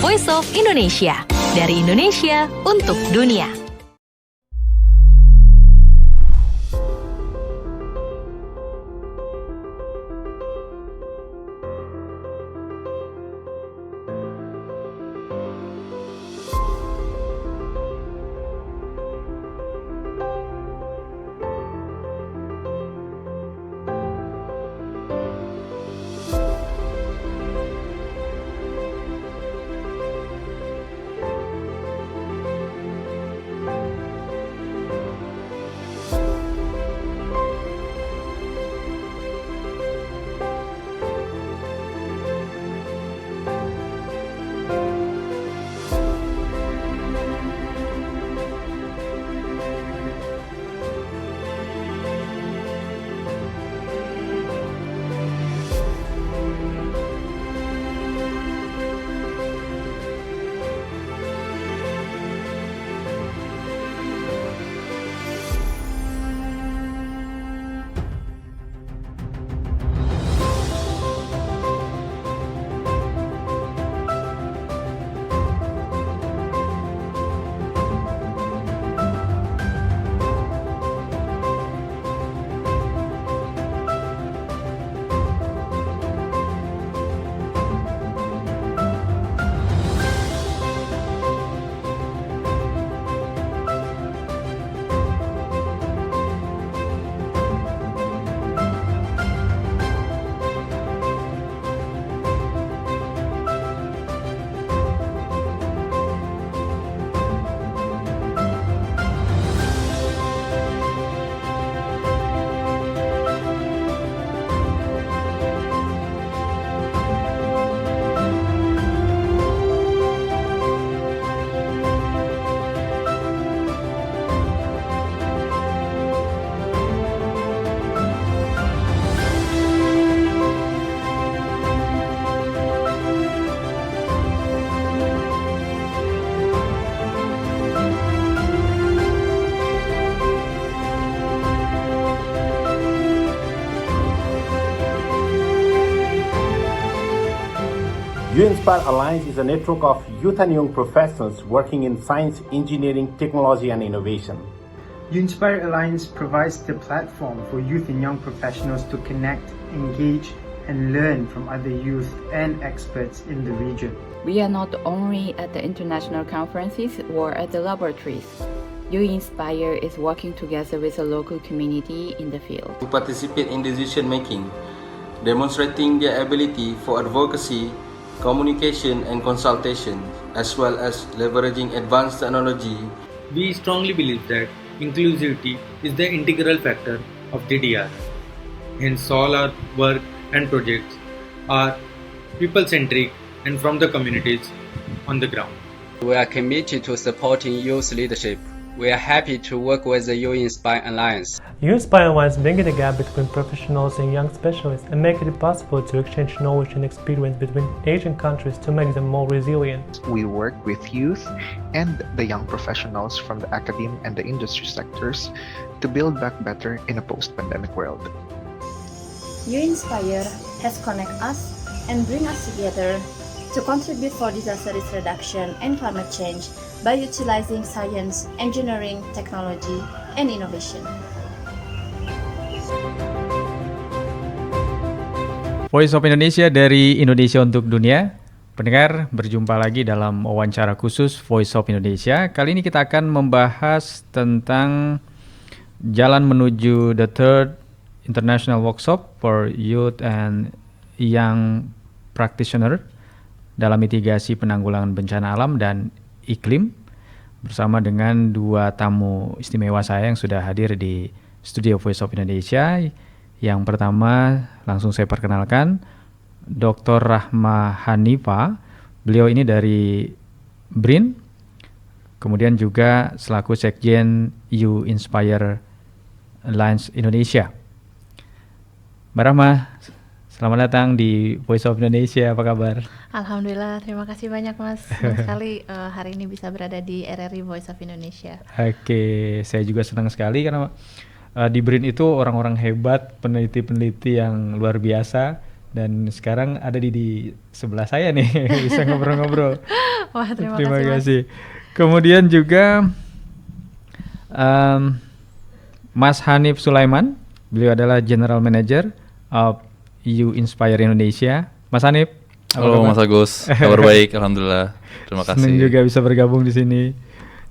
Voice of Indonesia. Dari Indonesia untuk dunia. U-Inspire Alliance is a network of youth and young professionals working in science, engineering, technology, and innovation. U-Inspire Alliance provides the platform for youth and young professionals to connect, engage, and learn from other youth and experts in the region. We are not only at the international conferences or at the laboratories. U-Inspire is working together with the local community in the field. To participate in decision making, demonstrating their ability for advocacy, communication and consultation, as well as leveraging advanced technology. We strongly believe that inclusivity is the integral factor of DDR. Hence, all our work and projects are people-centric and from the communities on the ground. We are committed to supporting youth leadership. We are happy to work with the U-Inspire Alliance. U-Inspire Alliance bridges the gap between professionals and young specialists and make it possible to exchange knowledge and experience between Asian countries to make them more resilient. We work with youth and the young professionals from the academe and the industry sectors to build back better in a post-pandemic world. U-Inspire has connect us and bring us together to contribute for disaster risk reduction and climate change by utilizing science, engineering, technology, and innovation. Voice of Indonesia dari Indonesia untuk dunia. Pendengar, berjumpa lagi dalam wawancara khusus Voice of Indonesia. Kali ini kita akan membahas tentang jalan menuju the third International Workshop for Youth and Young Practitioner dalam mitigasi penanggulangan bencana alam dan iklim, bersama dengan dua tamu istimewa saya yang sudah hadir di studio Voice of Indonesia. Yang pertama langsung saya perkenalkan, Dr. Rahma Hanifa. Beliau ini dari BRIN, kemudian juga selaku Sekjen U-Inspire Alliance Indonesia. Mbak Rahma, selamat datang di Voice of Indonesia, apa kabar? Alhamdulillah, terima kasih banyak Mas. Senang sekali hari ini bisa berada di RRI Voice of Indonesia. Oke, saya juga senang sekali karena di BRIN itu orang-orang hebat, peneliti-peneliti yang luar biasa, Dan sekarang ada di sebelah saya nih, bisa ngobrol-ngobrol. Wah, terima kasih. Kemudian juga Mas Hanif Sulaiman, beliau adalah General Manager of You Inspire Indonesia. Mas Hanif. Halo Mas Agus, kabar baik, alhamdulillah. Terima kasih. Senang juga bisa bergabung di sini.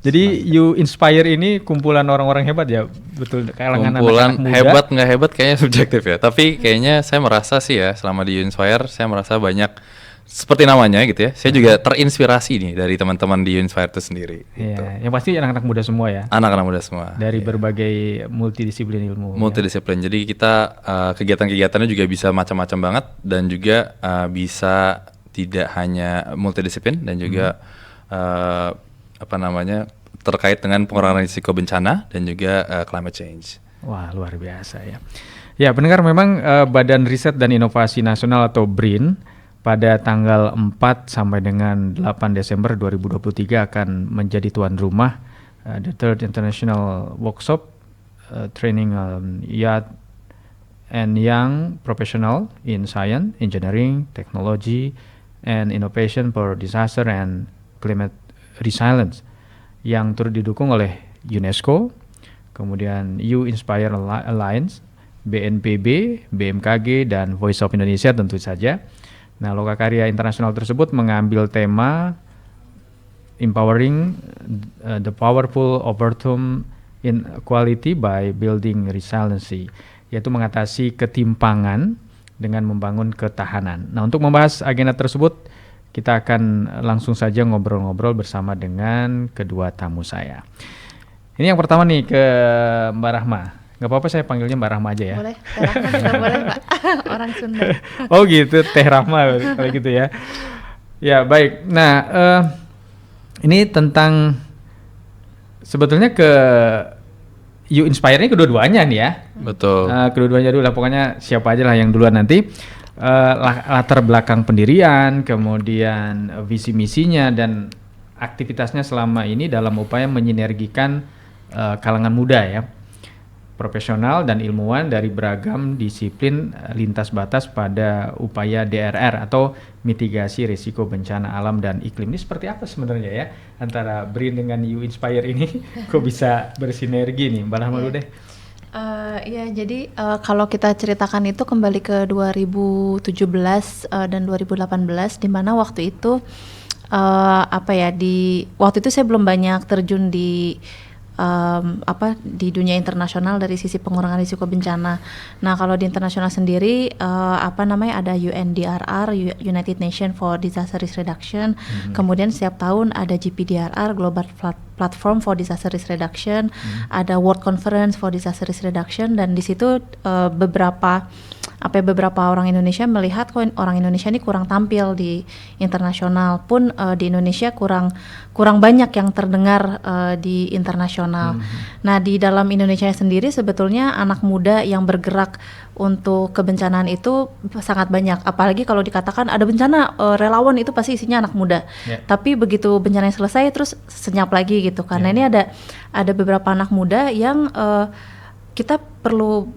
Jadi You Inspire ini kumpulan orang-orang hebat ya, betul, kalangan anak-anak muda. Hebat nggak hebat kayaknya subjektif ya. Tapi kayaknya saya merasa sih ya, selama di You Inspire saya merasa banyak seperti namanya gitu ya. Saya juga terinspirasi nih dari teman-teman di You Inspire itu sendiri. Iya, gitu. yang pasti anak-anak muda semua ya. Anak-anak muda semua. Dari berbagai multidisiplin ilmu. Multidisiplin. Jadi kita kegiatan-kegiatannya juga bisa macam-macam banget dan juga bisa tidak hanya multidisiplin dan juga terkait dengan pengurangan risiko bencana dan juga climate change. Wah, luar biasa ya. Ya, pendengar, memang Badan Riset dan Inovasi Nasional atau BRIN pada tanggal 4 sampai dengan 8 Desember 2023 akan menjadi tuan rumah the Third International Workshop Training Youth and Young Professional in Science, Engineering, Technology, and Innovation for Disaster and Climate Resilience yang turut didukung oleh UNESCO, kemudian You Inspire Alliance, BNPB, BMKG, dan Voice of Indonesia tentu saja. Nah, lokakarya internasional tersebut mengambil tema Empowering the Powerful Overcome Inequality by Building Resiliency, yaitu mengatasi ketimpangan dengan membangun ketahanan. Nah, untuk membahas agenda tersebut, kita akan langsung saja ngobrol-ngobrol bersama dengan kedua tamu saya. Ini yang pertama nih ke Mbak Rahma. Gak apa-apa saya panggilnya Mbak Rahma aja ya? Boleh, Teh Rahma juga boleh Pak, orang Sunda. Oh gitu, Teh Rahma kalau gitu ya. Ya baik, nah ini tentang sebetulnya ke You Inspire ini kedua-duanya nih ya. Betul. Kedua-duanya dulu lah, pokoknya siapa aja lah yang duluan nanti. Latar belakang pendirian, kemudian visi misinya dan aktivitasnya selama ini dalam upaya menyinergikan kalangan muda ya, profesional dan ilmuwan dari beragam disiplin lintas batas pada upaya DRR atau mitigasi risiko bencana alam dan iklim. Ini seperti apa sebenarnya ya antara BRIN dengan You Inspire ini? Kok bisa bersinergi nih, Mbak Rahma dulu deh. Ya, jadi kalau kita ceritakan itu kembali ke 2017 dan 2018, di mana waktu itu waktu itu saya belum banyak terjun di di dunia internasional dari sisi pengurangan risiko bencana. Nah, kalau di internasional sendiri ada UNDRR, United Nations for Disaster Risk Reduction. Kemudian setiap tahun ada GPDRR, Global Platform for Disaster Risk Reduction, ada World Conference for Disaster Risk Reduction, dan di situ beberapa orang Indonesia melihat kok orang Indonesia ini kurang tampil di internasional, pun di Indonesia kurang banyak yang terdengar di internasional. Nah, di dalam Indonesia sendiri sebetulnya anak muda yang bergerak untuk kebencanaan itu sangat banyak. Apalagi kalau dikatakan ada bencana, relawan itu pasti isinya anak muda. Tapi begitu bencananya selesai terus senyap lagi gitu. Karena ini ada beberapa anak muda yang kita perlu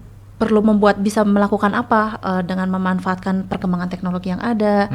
bisa melakukan apa dengan memanfaatkan perkembangan teknologi yang ada,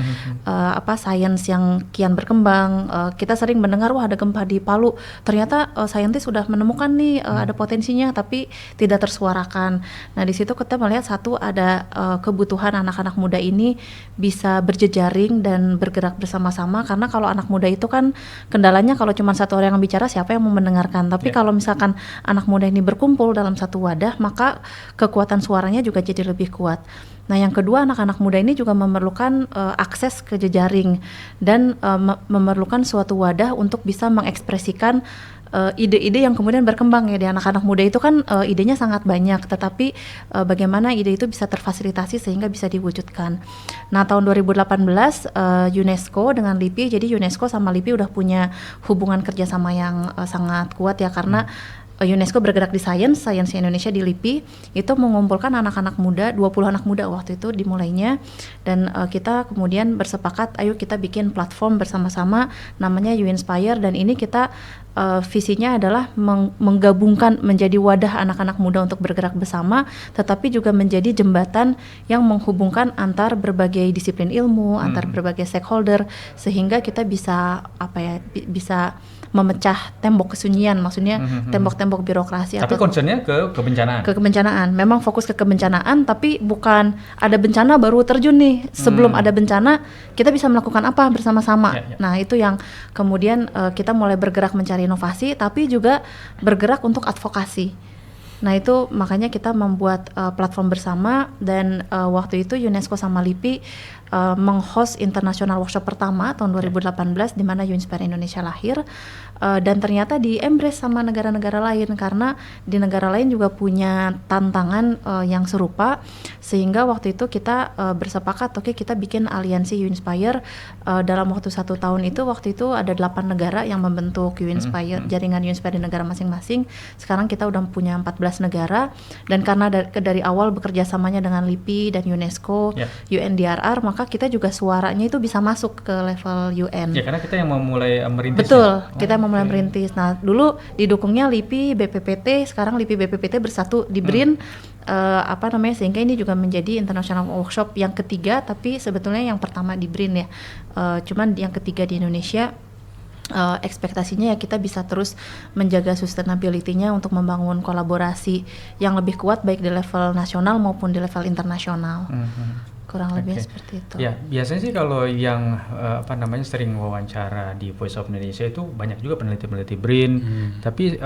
sains yang kian berkembang. Kita sering mendengar wah ada gempa di Palu, ternyata saintis sudah menemukan nih ada potensinya tapi tidak tersuarakan. Nah, di situ kita melihat satu ada kebutuhan anak-anak muda ini bisa berjejaring dan bergerak bersama-sama, karena kalau anak muda itu kan kendalanya kalau cuma satu orang yang bicara siapa yang mau mendengarkan. Tapi kalau misalkan anak muda ini berkumpul dalam satu wadah, maka kekuatan suaranya juga jadi lebih kuat. Nah, yang kedua, anak-anak muda ini juga memerlukan akses ke jejaring dan memerlukan suatu wadah untuk bisa mengekspresikan ide-ide yang kemudian berkembang ya. Di anak-anak muda itu kan idenya sangat banyak, tetapi bagaimana ide itu bisa terfasilitasi sehingga bisa diwujudkan. Nah, tahun 2018 UNESCO dengan LIPI, jadi UNESCO sama LIPI udah punya hubungan kerjasama yang sangat kuat ya, karena UNESCO bergerak di Science Indonesia di LIPI itu mengumpulkan anak-anak muda, 20 anak muda waktu itu dimulainya, dan kita kemudian bersepakat ayo kita bikin platform bersama-sama namanya You Inspire, dan ini kita visinya adalah menggabungkan menjadi wadah anak-anak muda untuk bergerak bersama, tetapi juga menjadi jembatan yang menghubungkan antar berbagai disiplin ilmu, antar berbagai stakeholder, sehingga kita bisa bisa memecah tembok kesunyian, maksudnya tembok-tembok birokrasi. Tapi concernnya ke kebencanaan. Ke kebencanaan, memang fokus ke kebencanaan, tapi bukan ada bencana baru terjun nih. Sebelum ada bencana, kita bisa melakukan apa bersama-sama. Nah, itu yang kemudian kita mulai bergerak mencari inovasi, tapi juga bergerak untuk advokasi. Nah, itu makanya kita membuat platform bersama, dan waktu itu UNESCO sama LIPI meng-host international workshop pertama tahun 2018 di mana U-Inspire Indonesia lahir, dan ternyata di-embrace sama negara-negara lain, karena di negara lain juga punya tantangan yang serupa, sehingga waktu itu kita bersepakat kita bikin aliansi U-Inspire. Dalam waktu 1 tahun itu, waktu itu ada 8 negara yang membentuk U-Inspire, jaringan U-Inspire di negara masing-masing. Sekarang kita udah punya 14 negara, dan karena dari awal bekerja samanya dengan LIPI dan UNESCO, UNDRR, maka kita juga suaranya itu bisa masuk ke level UN. Ya, karena kita yang memulai merintis. Betul, kita yang memulai merintis. Nah, dulu didukungnya LIPI, BPPT, sekarang LIPI BPPT bersatu di BRIN, sehingga ini juga menjadi international workshop yang ketiga, tapi sebetulnya yang pertama di BRIN ya, cuman yang ketiga di Indonesia. Ekspektasinya ya kita bisa terus menjaga sustainability-nya untuk membangun kolaborasi yang lebih kuat baik di level nasional maupun di level internasional. Kurang lebih seperti itu. Ya, biasanya sih kalau yang sering wawancara di Voice of Indonesia itu banyak juga peneliti-peneliti BRIN, tapi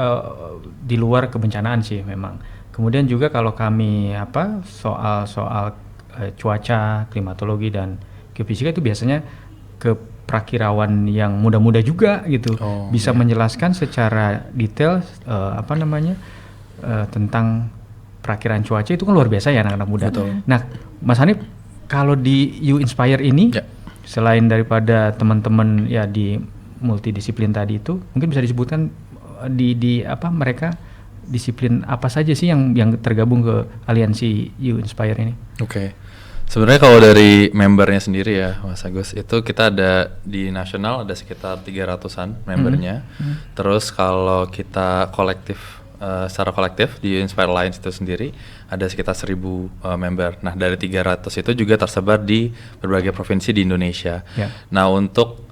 di luar kebencanaan sih memang. Kemudian juga kalau kami soal cuaca, klimatologi dan geofisika itu biasanya ke prakirawan yang muda-muda juga gitu, bisa menjelaskan secara detail tentang perakiraan cuaca. Itu kan luar biasa ya anak-anak muda. Betul. Nah, Mas Hanif, kalau di U-Inspire ini, selain daripada teman-teman ya di multidisiplin tadi itu, mungkin bisa disebutkan mereka disiplin apa saja sih yang tergabung ke aliansi U-Inspire ini? Oke. Sebenarnya kalau dari membernya sendiri ya, Mas Agus, itu kita ada di nasional ada sekitar 300-an membernya. Terus kalau kita secara kolektif di Inspire Alliance itu sendiri ada sekitar 1.000 member. Nah, dari 300 itu juga tersebar di berbagai provinsi di Indonesia. Nah, untuk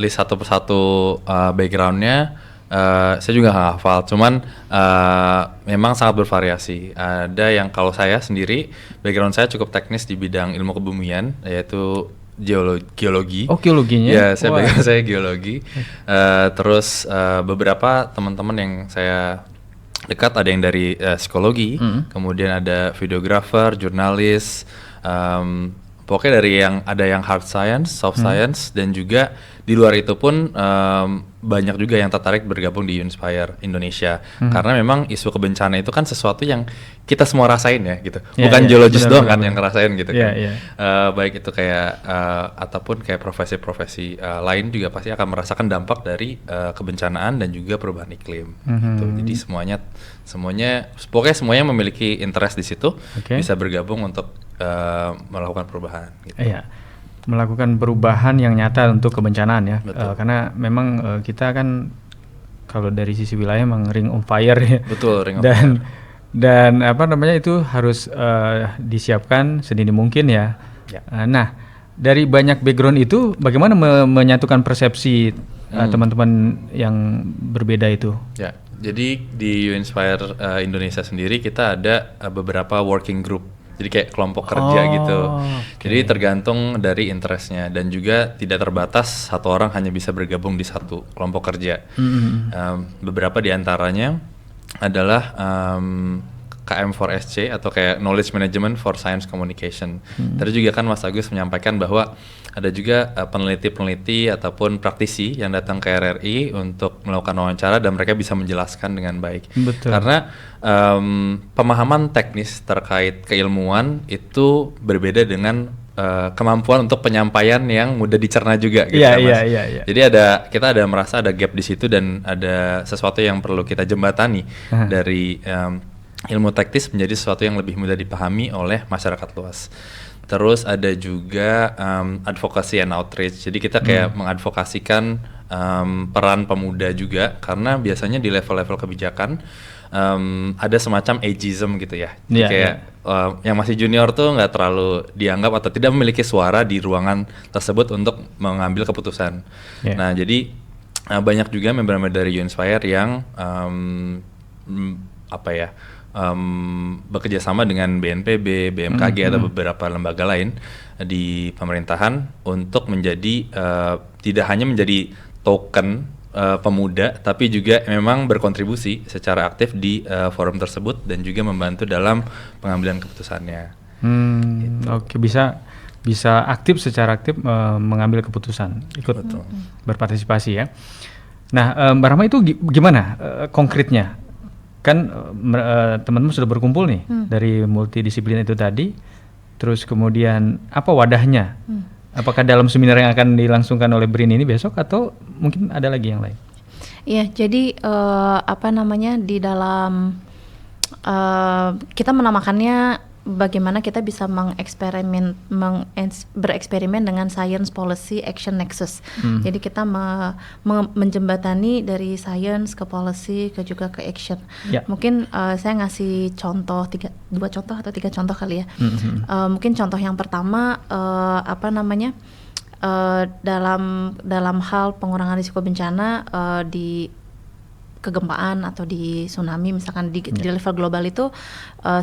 list satu persatu backgroundnya, saya juga nggak hafal, cuman memang sangat bervariasi. Ada yang kalau saya sendiri, background saya cukup teknis di bidang ilmu kebumian, yaitu geologi. Oh, geologinya? Ya, saya geologi. Terus beberapa teman-teman yang saya dekat ada yang dari psikologi, kemudian ada videographer, jurnalis, pokoknya dari ada yang hard science, soft science, dan juga di luar itu pun banyak juga yang tertarik bergabung di U-Inspire Indonesia, karena memang isu kebencanaan itu kan sesuatu yang kita semua rasain ya gitu, bukan geologis doang kan yang ngerasain gitu kan. Baik itu kayak ataupun kayak profesi-profesi lain juga pasti akan merasakan dampak dari kebencanaan dan juga perubahan iklim. Gitu. Jadi semuanya pokoknya semuanya memiliki interest di situ, bisa bergabung untuk melakukan perubahan. Gitu. Melakukan perubahan yang nyata untuk kebencanaan ya, karena memang kita kan kalau dari sisi wilayah memang ring of fire ya. Betul, ring of fire. Dan itu harus disiapkan sedini mungkin ya. Nah, dari banyak background itu bagaimana menyatukan persepsi teman-teman yang berbeda itu? Ya, jadi di U-Inspire Indonesia sendiri kita ada beberapa working group. Jadi kayak kelompok kerja gitu. Jadi tergantung dari interestnya, dan juga tidak terbatas satu orang hanya bisa bergabung di satu kelompok kerja. Beberapa di antaranya adalah KM4SC atau kayak Knowledge Management for Science Communication. Tadi juga kan Mas Agus menyampaikan bahwa ada juga peneliti-peneliti ataupun praktisi yang datang ke RRI untuk melakukan wawancara dan mereka bisa menjelaskan dengan baik. Betul. Karena pemahaman teknis terkait keilmuan itu berbeda dengan kemampuan untuk penyampaian yang mudah dicerna juga gitu kan, Mas. Jadi kita ada merasa ada gap di situ dan ada sesuatu yang perlu kita jembatani dari ilmu teknis menjadi sesuatu yang lebih mudah dipahami oleh masyarakat luas. Terus ada juga advocacy and outreach. Jadi kita kayak mengadvokasikan peran pemuda juga, karena biasanya di level-level kebijakan ada semacam ageism gitu ya. Jadi kayak yang masih junior tuh nggak terlalu dianggap atau tidak memiliki suara di ruangan tersebut untuk mengambil keputusan. Nah, jadi banyak juga member-member dari U-Inspire yang bekerja sama dengan BNPB, BMKG atau beberapa lembaga lain di pemerintahan untuk menjadi tidak hanya menjadi token pemuda, tapi juga memang berkontribusi secara aktif di forum tersebut dan juga membantu dalam pengambilan keputusannya. Oke, bisa aktif secara aktif mengambil keputusan, ikut berpartisipasi ya. Nah, Mbak Rahma itu gimana konkretnya? Kan teman-teman sudah berkumpul nih dari multidisiplin itu tadi, terus kemudian apa wadahnya? Apakah dalam seminar yang akan dilangsungkan oleh BRIN ini besok atau mungkin ada lagi yang lain? Iya, jadi di dalam kita menamakannya bagaimana kita bisa bereksperimen dengan Science Policy Action Nexus. Jadi kita menjembatani dari science ke policy ke juga ke action. Mungkin saya ngasih contoh 3 contoh kali ya. Mungkin contoh yang pertama dalam hal pengurangan risiko bencana di kegempaan atau di tsunami, misalkan di level global itu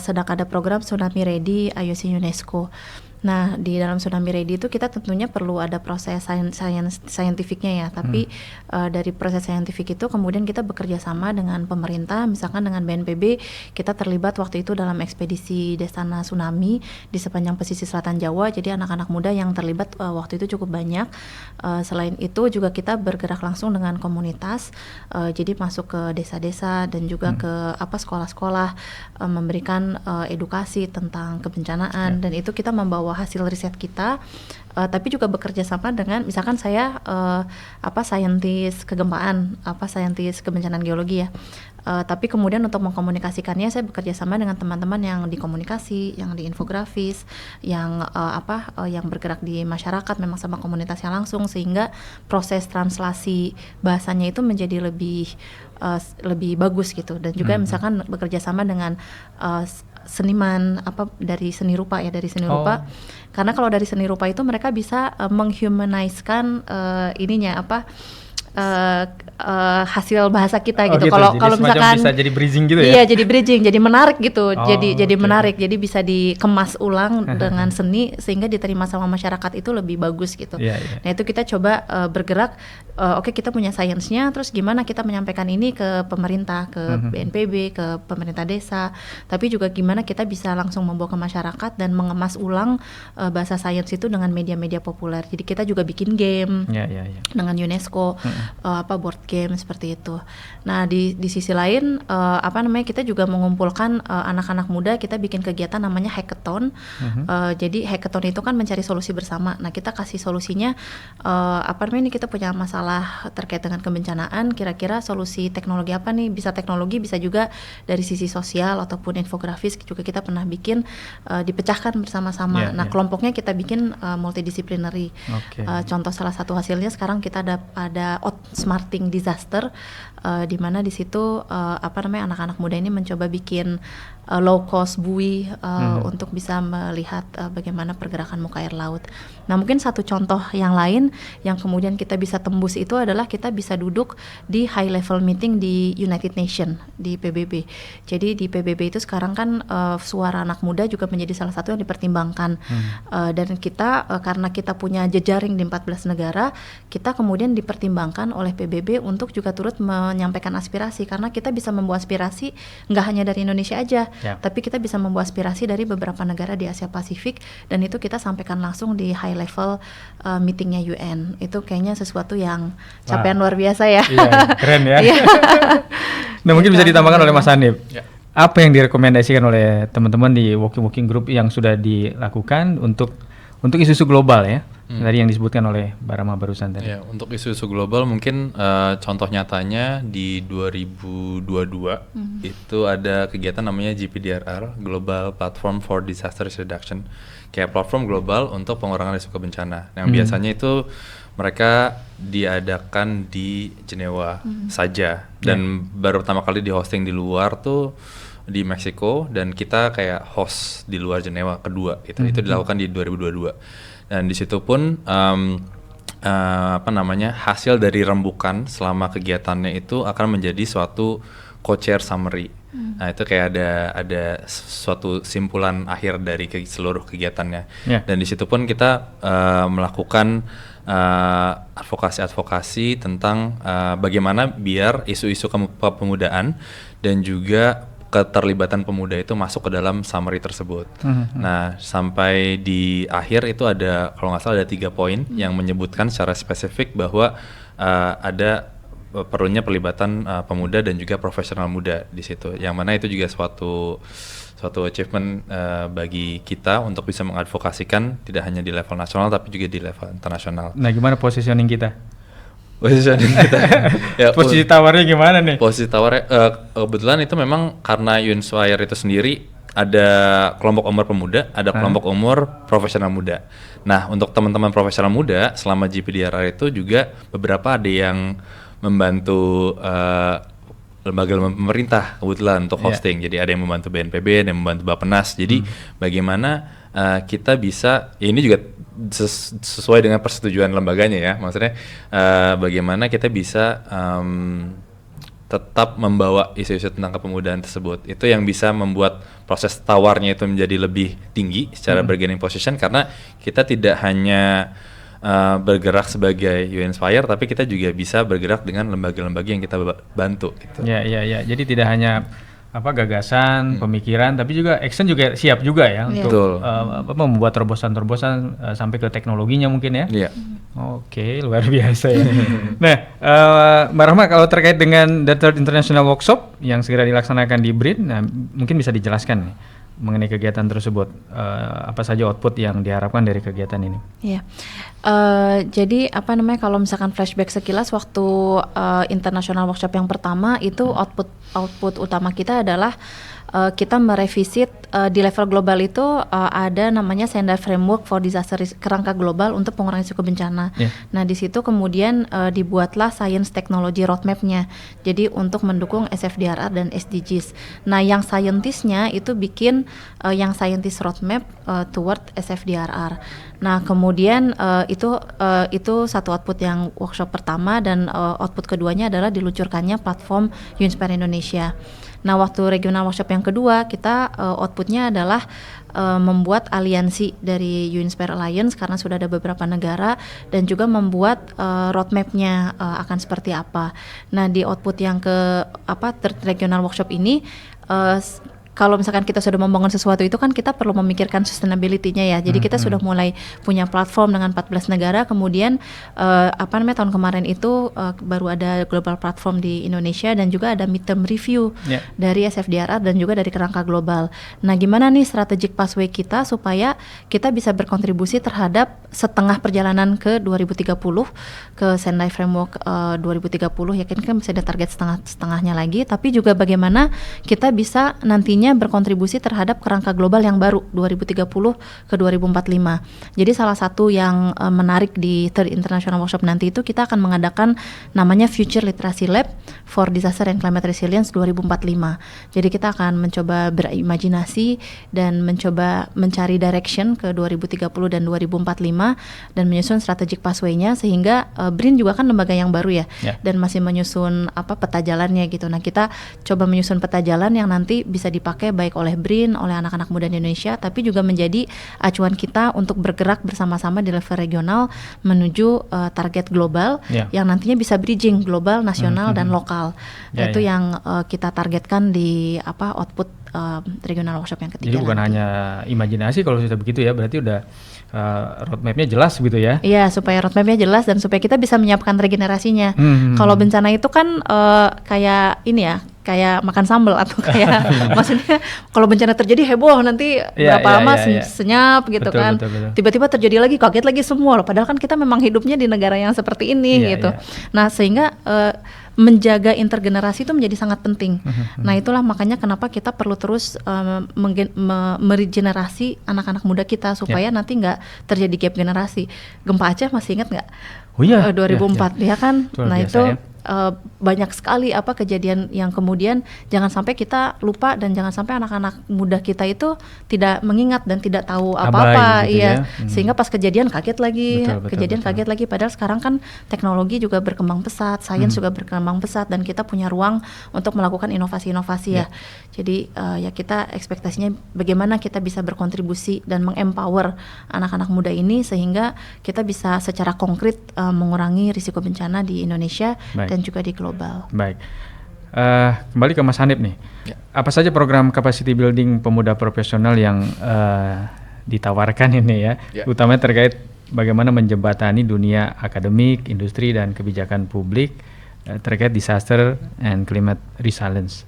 sedang ada program Tsunami Ready IOC UNESCO. Nah, di dalam Tsunami Ready itu kita tentunya perlu ada proses saintifiknya ya, tapi dari proses saintifik itu kemudian kita bekerja sama dengan pemerintah, misalkan dengan BNPB, kita terlibat waktu itu dalam ekspedisi Desana Tsunami di sepanjang pesisir selatan Jawa, jadi anak-anak muda yang terlibat waktu itu cukup banyak. Selain itu juga kita bergerak langsung dengan komunitas, jadi masuk ke desa-desa dan juga ke sekolah-sekolah, memberikan edukasi tentang kebencanaan, dan itu kita membawa hasil riset kita, tapi juga bekerja sama dengan misalkan saya saintis kegempaan, saintis kebencanaan geologi ya, tapi kemudian untuk mengkomunikasikannya saya bekerja sama dengan teman-teman yang di komunikasi, yang di infografis, yang yang bergerak di masyarakat memang sama komunitasnya langsung, sehingga proses translasi bahasanya itu menjadi lebih bagus gitu, dan juga misalkan bekerja sama dengan seniman dari seni rupa rupa, karena kalau dari seni rupa itu mereka bisa menghumanize-kan hasil bahasa kita gitu. Kalau misalkan bisa jadi bridging gitu ya. Iya, jadi bridging, jadi menarik gitu. Jadi menarik. Jadi bisa dikemas ulang dengan seni sehingga diterima sama masyarakat itu lebih bagus gitu. Nah, itu kita coba bergerak, kita punya sainsnya, terus gimana kita menyampaikan ini ke pemerintah, ke BNPB, ke pemerintah desa, tapi juga gimana kita bisa langsung membawa ke masyarakat dan mengemas ulang bahasa sains itu dengan media-media populer. Jadi kita juga bikin game dengan UNESCO, board game seperti itu. Nah, di sisi lain kita juga mengumpulkan anak-anak muda, kita bikin kegiatan namanya hackathon. Jadi hackathon itu kan mencari solusi bersama. Nah, kita kasih solusinya ini kita punya masalah terkait dengan kebencanaan, kira-kira solusi teknologi apa nih? Bisa teknologi, bisa juga dari sisi sosial ataupun infografis juga kita pernah bikin, dipecahkan bersama-sama. Kelompoknya kita bikin multidisciplinary. Contoh salah satu hasilnya sekarang kita ada outsmarting disaster, di mana di situ anak-anak muda ini mencoba bikin low cost buoy untuk bisa melihat bagaimana pergerakan muka air laut. Nah, mungkin satu contoh yang lain yang kemudian kita bisa tembus itu adalah kita bisa duduk di high level meeting di United Nations, di PBB. Jadi di PBB itu sekarang kan suara anak muda juga menjadi salah satu yang dipertimbangkan. Dan kita karena kita punya jejaring di 14 negara, kita kemudian dipertimbangkan oleh PBB untuk juga turut menyampaikan aspirasi, karena kita bisa membawa aspirasi nggak hanya dari Indonesia aja, tapi kita bisa membawa aspirasi dari beberapa negara di Asia Pasifik, dan itu kita sampaikan langsung di high level meetingnya UN. Itu kayaknya sesuatu yang capaian luar biasa ya. Keren ya. Nah, mungkin bisa ditambahkan oleh Mas Hanif. Apa yang direkomendasikan oleh teman-teman di working group yang sudah dilakukan untuk isu-isu global ya? Tadi yang disebutkan oleh Mbak Rahma barusan tadi. Untuk isu-isu global mungkin contoh nyatanya di 2022 itu ada kegiatan namanya GPDRR, Global Platform for Disaster Reduction, kayak platform global untuk pengurangan risiko bencana. Yang biasanya itu mereka diadakan di Jenewa saja, dan baru pertama kali di hosting di luar tuh di Meksiko, dan kita kayak host di luar Jenewa kedua gitu. Itu dilakukan di 2022, dan di situ pun hasil dari rembukan selama kegiatannya itu akan menjadi suatu co-chair summary. Nah, itu kayak ada suatu simpulan akhir dari seluruh kegiatannya. Dan di situ pun kita melakukan advokasi tentang bagaimana biar isu-isu kepemudaan dan juga keterlibatan pemuda itu masuk ke dalam summary tersebut. Nah, sampai di akhir itu ada, kalau nggak salah ada 3 poin yang menyebutkan secara spesifik bahwa ada perlunya pelibatan pemuda dan juga profesional muda di situ. Yang mana itu juga suatu achievement bagi kita untuk bisa mengadvokasikan tidak hanya di level nasional tapi juga di level internasional. Nah, gimana positioning kita? Ya, posisi tawarnya gimana nih? Posisi tawarnya kebetulan itu memang karena Uinspire itu sendiri ada kelompok umur pemuda, ada kelompok umur profesional muda. Nah, untuk teman-teman profesional muda selama GPDRR itu juga beberapa ada yang membantu lembaga-lembaga pemerintah kebetulan untuk hosting. Jadi ada yang membantu BNPB, ada yang membantu Bappenas. Jadi bagaimana kita bisa, ya ini juga sesuai dengan persetujuan lembaganya ya, maksudnya bagaimana kita bisa tetap membawa isu-isu tentang kepemudaan tersebut. Itu yang bisa membuat proses tawarnya itu menjadi lebih tinggi secara bargaining position, karena kita tidak hanya bergerak sebagai Uinspire, tapi kita juga bisa bergerak dengan lembaga-lembaga yang kita bantu gitu. Ya. Jadi tidak hanya gagasan, pemikiran, tapi juga action juga siap juga ya untuk membuat terobosan-terobosan sampai ke teknologinya mungkin ya. Iya. Oke, luar biasa ya. Nah, Mbak Rahma, kalau terkait dengan The Third International Workshop yang segera dilaksanakan di BRIN, nah mungkin bisa dijelaskan nih mengenai kegiatan tersebut, apa saja output yang diharapkan dari kegiatan ini? Iya, jadi kalau misalkan flashback sekilas waktu international workshop yang pertama itu output utama kita adalah kita merevisit di level global itu ada namanya Sendai Framework for Disaster kerangka global untuk pengurangan risiko bencana. Nah, di situ kemudian dibuatlah Science Technology Roadmap-nya. Jadi untuk mendukung SFDRR dan SDGs. Nah, yang scientist-nya itu bikin yang Scientist Roadmap toward SFDRR. Nah, kemudian itu satu output yang workshop pertama, dan output keduanya adalah diluncurkannya platform Uinspire Indonesia. Nah, waktu regional workshop yang kedua, kita outputnya adalah membuat aliansi dari Uinspire Alliance karena sudah ada beberapa negara, dan juga membuat roadmap-nya akan seperti apa. Nah, di output yang third regional workshop ini, kalau misalkan kita sudah membangun sesuatu itu kan kita perlu memikirkan sustainability-nya ya. Jadi kita sudah mulai punya platform dengan 14 negara. Kemudian tahun kemarin itu baru ada global platform di Indonesia, dan juga ada midterm review dari SFDRR dan juga dari kerangka global. Nah, gimana nih strategic pathway kita supaya kita bisa berkontribusi terhadap setengah perjalanan ke 2030 ke Sendai Framework 2030 ya, kan bisa ada target setengahnya lagi, tapi juga bagaimana kita bisa nantinya berkontribusi terhadap kerangka global yang baru 2030 ke 2045. Jadi salah satu yang menarik di Third International Workshop nanti itu kita akan mengadakan namanya Future Literacy Lab for Disaster and Climate Resilience 2045. Jadi kita akan mencoba berimajinasi dan mencoba mencari direction ke 2030 dan 2045 dan menyusun strategic pathway-nya, sehingga BRIN juga kan lembaga yang baru ya, dan masih menyusun peta jalannya gitu. Nah, kita coba menyusun peta jalan yang nanti bisa dipakai baik oleh BRIN, oleh anak-anak muda di Indonesia, tapi juga menjadi acuan kita untuk bergerak bersama-sama di level regional menuju target global yang nantinya bisa bridging global, nasional, dan lokal. Itu yang kita targetkan di output regional workshop yang ketiga. Jadi bukan hanya imajinasi kalau sudah begitu ya, berarti udah roadmap-nya jelas gitu ya? Iya, supaya roadmap-nya jelas dan supaya kita bisa menyiapkan regenerasinya. Kalau bencana itu kan kayak ini ya, kayak makan sambal atau kayak maksudnya kalau bencana terjadi heboh nanti berapa lama senyap gitu, betul, kan. Betul. Tiba-tiba terjadi lagi, kaget lagi semua loh, padahal kan kita memang hidupnya di negara yang seperti ini gitu. Nah, sehingga menjaga intergenerasi itu menjadi sangat penting. Nah, itulah makanya kenapa kita perlu terus meregenerasi anak-anak muda kita supaya nanti nggak terjadi gap generasi. Gempa Aceh masih ingat nggak? Oh iya, 2004 ya kan. Luar Nah biasa, itu ya. banyak sekali kejadian yang kemudian jangan sampai kita lupa dan jangan sampai anak-anak muda kita itu tidak mengingat dan tidak tahu apa-apa, gitu iya. ya. Sehingga pas kejadian kaget lagi, Betul. kaget lagi. Padahal sekarang kan teknologi juga berkembang pesat, sains juga berkembang pesat, dan kita punya ruang untuk melakukan inovasi-inovasi ya. Jadi ya kita ekspektasinya bagaimana kita bisa berkontribusi dan mengempower anak-anak muda ini sehingga kita bisa secara konkret mengurangi risiko bencana di Indonesia. Baik. Dan juga di global. Baik, kembali ke Mas Hanif nih. Apa saja program capacity building pemuda profesional yang ditawarkan ini ya, utamanya terkait bagaimana menjembatani dunia akademik, industri, dan kebijakan publik terkait disaster and climate resilience.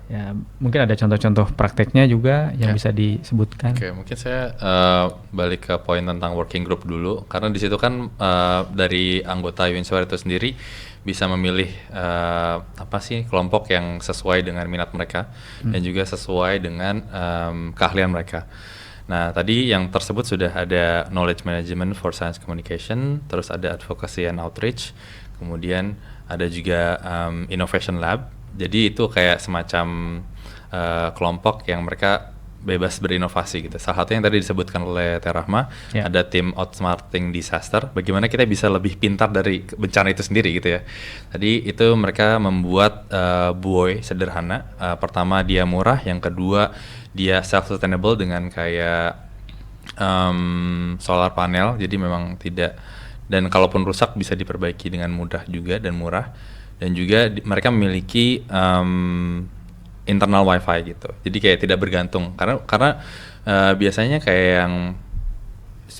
Ya, mungkin ada contoh-contoh prakteknya juga yang bisa disebutkan. Oke, mungkin saya balik ke poin tentang working group dulu, karena di situ kan dari anggota Uinspire itu sendiri bisa memilih kelompok yang sesuai dengan minat mereka dan juga sesuai dengan keahlian mereka. Nah, tadi yang tersebut sudah ada knowledge management for science communication, terus ada advocacy and outreach, kemudian ada juga innovation lab. Jadi itu kayak semacam kelompok yang mereka bebas berinovasi gitu. Salah satu yang tadi disebutkan oleh Teh Rahma, ada tim outsmarting disaster. Bagaimana kita bisa lebih pintar dari bencana itu sendiri gitu ya. Tadi itu mereka membuat buoy sederhana. Pertama dia murah, yang kedua dia self-sustainable dengan kayak solar panel. Jadi memang tidak, dan kalaupun rusak bisa diperbaiki dengan mudah juga dan murah. Dan juga mereka memiliki internal wifi gitu, jadi kayak tidak bergantung karena biasanya kayak yang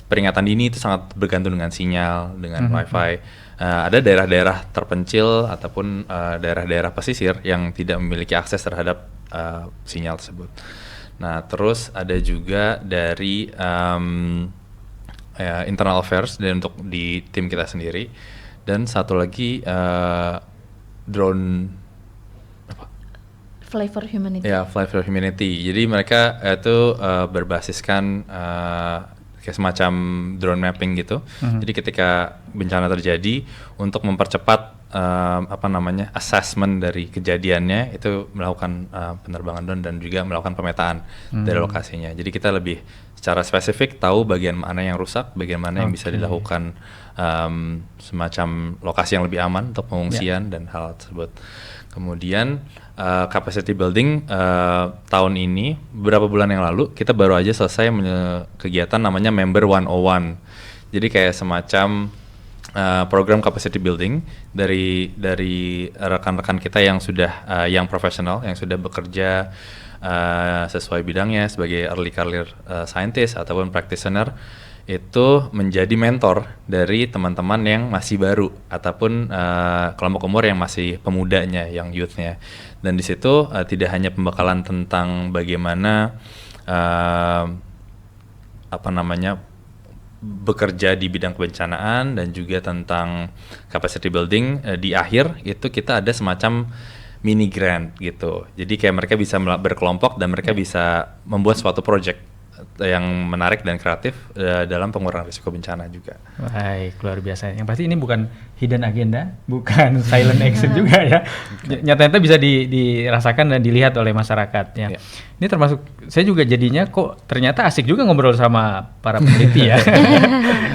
peringatan dini itu sangat bergantung dengan sinyal, dengan wifi. Ada daerah-daerah terpencil ataupun daerah-daerah pesisir yang tidak memiliki akses terhadap sinyal tersebut. Nah, terus ada juga dari internal affairs dan untuk di tim kita sendiri, dan satu lagi drone Fly for Humanity. Ya, Fly for Humanity. Jadi mereka itu berbasiskan kayak semacam drone mapping gitu. Jadi ketika bencana terjadi, untuk mempercepat assessment dari kejadiannya, itu melakukan penerbangan drone dan juga melakukan pemetaan dari lokasinya. Jadi kita lebih secara spesifik tahu bagian mana yang rusak, bagian mana yang bisa dilakukan semacam lokasi yang lebih aman untuk pengungsian dan hal tersebut. Kemudian capacity building tahun ini, beberapa bulan yang lalu kita baru aja selesai kegiatan namanya Member 101. Jadi kayak semacam program capacity building dari rekan-rekan kita yang sudah yang profesional, yang sudah bekerja sesuai bidangnya sebagai early career scientist ataupun practitioner, itu menjadi mentor dari teman-teman yang masih baru ataupun kelompok umur yang masih pemudanya, yang youthnya. Dan di situ tidak hanya pembekalan tentang bagaimana bekerja di bidang kebencanaan dan juga tentang capacity building. Di akhir itu kita ada semacam mini grant gitu. Jadi kayak mereka bisa berkelompok dan mereka bisa membuat suatu project yang menarik dan kreatif dalam pengurangan risiko bencana juga. Baik, luar biasa. Yang pasti ini bukan hidden agenda, bukan silent action juga ya. Nyata-nyata bisa dirasakan dan dilihat oleh masyarakat ya. Ini termasuk saya juga jadinya kok ternyata asik juga ngobrol sama para peneliti ya.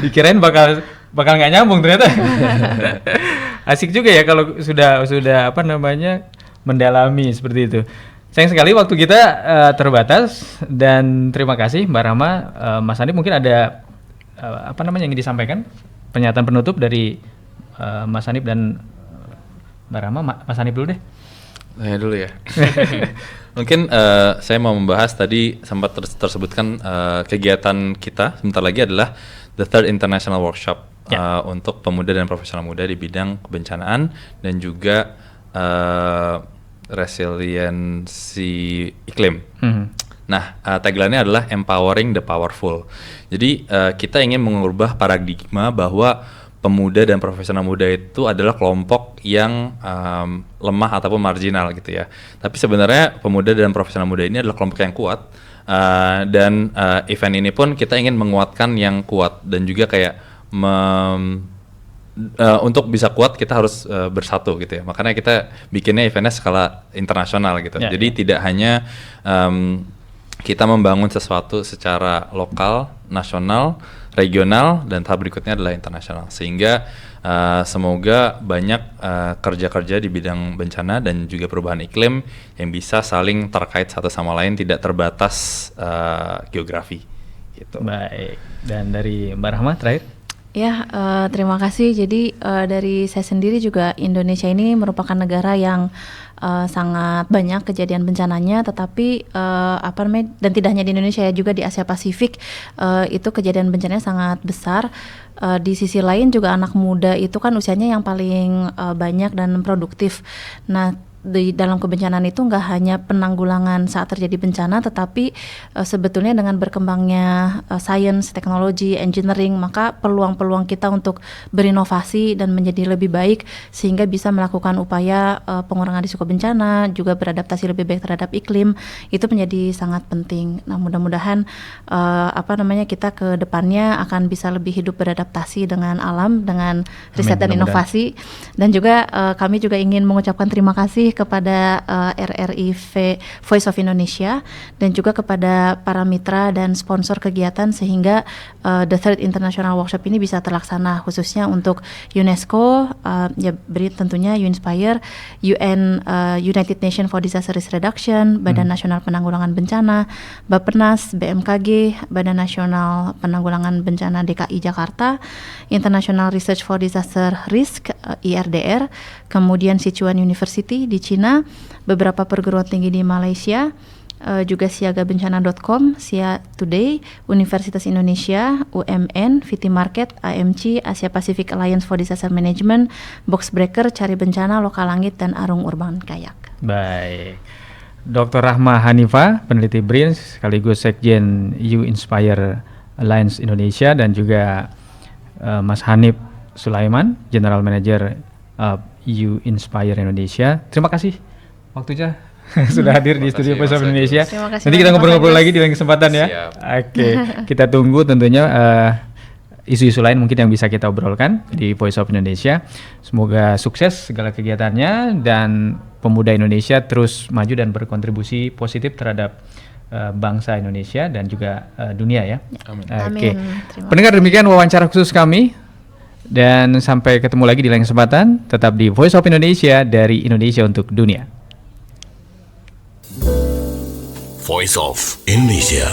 Dikirain bakal nggak nyambung, ternyata asik juga ya kalau sudah mendalami seperti itu. Sayang sekali waktu kita terbatas, dan terima kasih Mbak Rahma, Mas Hanif. Mungkin ada yang ingin disampaikan, pernyataan penutup dari Mas Hanif dan Mbak Rahma. Mas Hanif dulu deh. Saya dulu ya. Mungkin saya mau membahas tadi sempat tersebutkan kegiatan kita sebentar lagi adalah The Third International Workshop untuk pemuda dan profesional muda di bidang kebencanaan dan juga resiliensi iklim. Nah, tagline-nya adalah empowering the powerful. Jadi kita ingin mengubah paradigma bahwa pemuda dan profesional muda itu adalah kelompok yang lemah ataupun marginal gitu ya. Tapi sebenarnya pemuda dan profesional muda ini adalah kelompok yang kuat, dan event ini pun kita ingin menguatkan yang kuat dan juga kayak untuk bisa kuat kita harus bersatu gitu ya. Makanya kita bikinnya eventnya skala internasional gitu. Jadi tidak hanya kita membangun sesuatu secara lokal, nasional, regional, dan tahap berikutnya adalah internasional. Sehingga semoga banyak kerja-kerja di bidang bencana dan juga perubahan iklim yang bisa saling terkait satu sama lain, tidak terbatas geografi. Gitu. Baik. Dan dari Mbak Rahma terakhir? Ya, terima kasih. Jadi dari saya sendiri juga Indonesia ini merupakan negara yang sangat banyak kejadian bencananya, tetapi dan tidak hanya di Indonesia ya, juga di Asia Pasifik itu kejadian bencananya sangat besar. Di sisi lain juga anak muda itu kan usianya yang paling banyak dan produktif. Nah, di dalam kebencanaan itu nggak hanya penanggulangan saat terjadi bencana, tetapi sebetulnya dengan berkembangnya sains, teknologi, engineering, maka peluang-peluang kita untuk berinovasi dan menjadi lebih baik sehingga bisa melakukan upaya pengurangan risiko bencana, juga beradaptasi lebih baik terhadap iklim, itu menjadi sangat penting. Nah, mudah-mudahan kita ke depannya akan bisa lebih hidup beradaptasi dengan alam, dengan riset dan inovasi. Dan juga kami juga ingin mengucapkan terima kasih kepada RRI Voice of Indonesia dan juga kepada para mitra dan sponsor kegiatan sehingga The Third International Workshop ini bisa terlaksana, khususnya untuk UNESCO, tentunya UINSPIRE, United Nations for Disaster Risk Reduction, Badan Nasional Penanggulangan Bencana, Bappenas, BMKG, Badan Nasional Penanggulangan Bencana DKI Jakarta, International Research for Disaster Risk IRDR, kemudian Sichuan University di Cina, beberapa perguruan tinggi di Malaysia, juga siagabencana.com, Sia Today, Universitas Indonesia, UMN, VT Market, AMC, Asia Pacific Alliance for Disaster Management, Boxbreaker, Cari Bencana, Lokal Langit, dan Arung Urban Kayak. Baik. Dr. Rahma Hanifah, peneliti BRIN, sekaligus Sekjen UINSPIRE Alliance Indonesia, dan juga Mas Hanif Sulaiman, General Manager UINSPIRE Indonesia. Terima kasih waktunya sudah hadir di studio Voice of Indonesia. Nanti kita ngobrol-ngobrol lagi di lain kesempatan ya. Oke, kita tunggu tentunya isu-isu lain mungkin yang bisa kita obrolkan di Voice of Indonesia. Semoga sukses segala kegiatannya dan pemuda Indonesia terus maju dan berkontribusi positif terhadap bangsa Indonesia dan juga dunia ya. Amin. Oke. Pendengar, demikian wawancara khusus kami. Dan sampai ketemu lagi di lain kesempatan. Tetap di Voice of Indonesia, dari Indonesia untuk dunia. Voice of Indonesia.